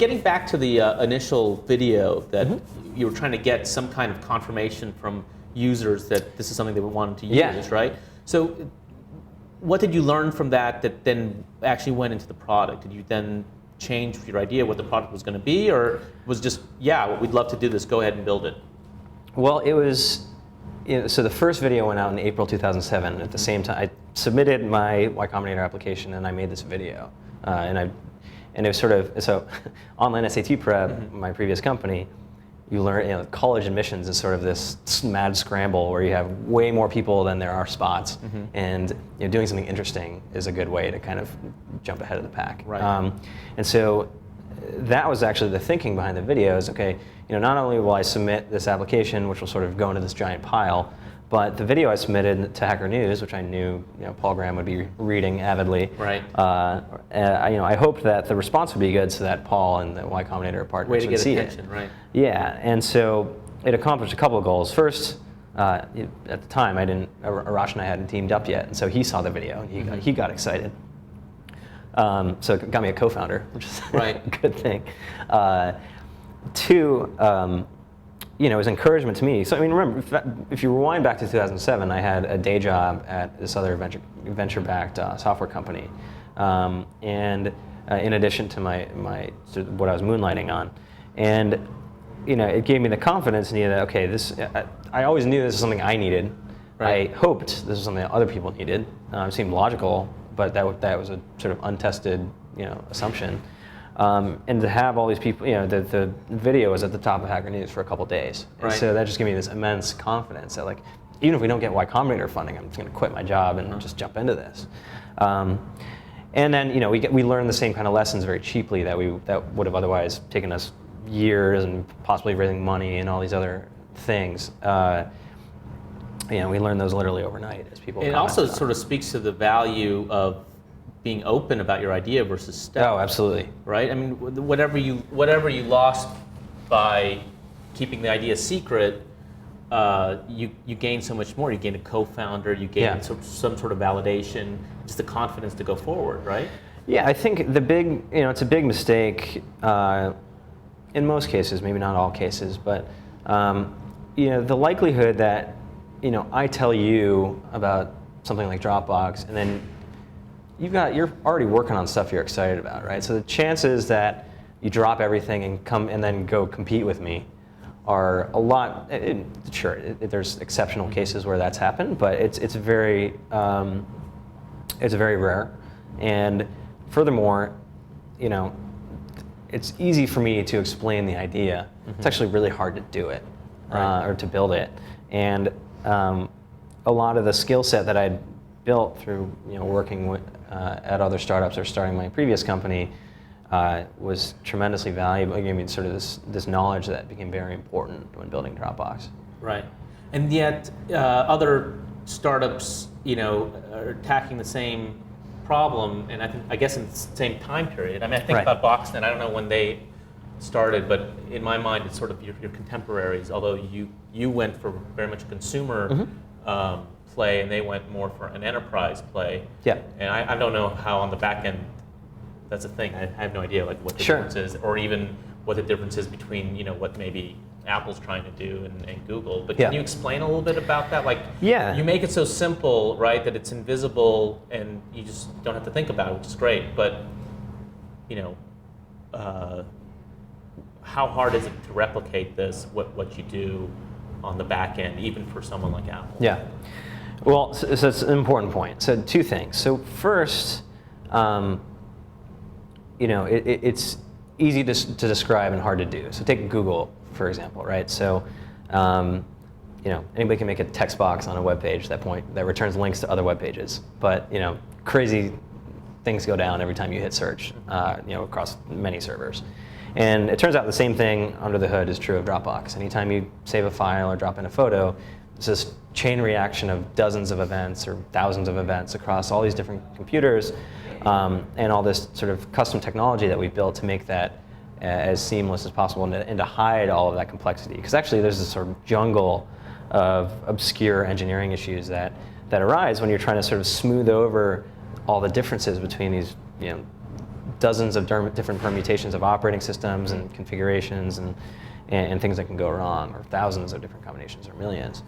getting back to the initial video that you were trying to get some kind of confirmation from users that this is something they wanted to use, right? So what did you learn from that then actually went into the product? Did you then change your idea what the product was going to be, or was just, yeah, we'd love to do this, go ahead and build it? Well, it was, so the first video went out in April 2007. At the same time, I submitted my Y Combinator application and I made this video. And it was sort of, so online SAT prep, my previous company, you learn, college admissions is sort of this mad scramble where you have way more people than there are spots, and doing something interesting is a good way to kind of jump ahead of the pack. Right. And so that was actually the thinking behind the video is, okay, not only will I submit this application, which will sort of go into this giant pile, but the video I submitted to Hacker News, which I knew Paul Graham would be reading avidly. Right. I hoped that the response would be good, so that Paul and the Y Combinator partners would see attention, it. Right. Yeah, and so it accomplished a couple of goals. First, at the time, Arash and I hadn't teamed up yet, and so he saw the video and he got excited. So it got me a co-founder, which is a good thing. Two. It was encouragement to me. So I mean, remember, if you rewind back to 2007, I had a day job at this other venture-backed software company, and in addition to what I was moonlighting on, and it gave me the confidence needed that, okay, I always knew this was something I needed. Right. I hoped this was something that other people needed. It seemed logical, but that was a sort of untested assumption. And to have all these people, the video was at the top of Hacker News for a couple days. And so that just gave me this immense confidence that, like, even if we don't get Y Combinator funding, I'm just going to quit my job and just jump into this. And then, we learned the same kind of lessons very cheaply that would have otherwise taken us years and possibly raising money and all these other things. We learned those literally overnight as people. It also sort of speaks to the value of being open about your idea versus stealth. Oh, absolutely. Right? I mean, whatever you lost by keeping the idea secret, you gain so much more. You gain a co-founder, you gain some sort of validation, just the confidence to go forward, right? Yeah, I think it's a big mistake in most cases, maybe not all cases, but the likelihood that I tell you about something like Dropbox, and then you're already working on stuff you're excited about, right? So the chances that you drop everything and come and then go compete with me are a lot. There's exceptional cases where that's happened, but it's very rare. And furthermore, it's easy for me to explain the idea. It's actually really hard to do it or to build it. And a lot of the skill set that I'd built through working at other startups or starting my previous company was tremendously valuable. It gave me sort of this knowledge that became very important when building Dropbox. Right, and yet other startups, are attacking the same problem, and I guess in the same time period. I mean, I think about Boxnet. I don't know when they started, but in my mind, it's sort of your contemporaries. Although you went for very much a consumer play, and they went more for an enterprise play. Yeah. And I don't know how on the back end that's a thing. I have no idea what the difference is, or even what the difference is between what maybe Apple's trying to do and Google. But can you explain a little bit about that? You make it so simple, right, that it's invisible and you just don't have to think about it, which is great. But how hard is it to replicate this? What you do on the back end, even for someone like Apple? Yeah. Well, so it's an important point. So two things. So first, it's easy to describe and hard to do. So take Google, for example, right? So, anybody can make a text box on a web page that returns links to other web pages. But, crazy things go down every time you hit search, across many servers. And it turns out the same thing under the hood is true of Dropbox. Anytime you save a file or drop in a photo, it's this chain reaction of dozens of events or thousands of events across all these different computers, and all this sort of custom technology that we've built to make that as seamless as possible and to hide all of that complexity. Because actually there's this sort of jungle of obscure engineering issues that arise when you're trying to sort of smooth over all the differences between these dozens of different permutations of operating systems and configurations and things that can go wrong, or thousands of different combinations or millions.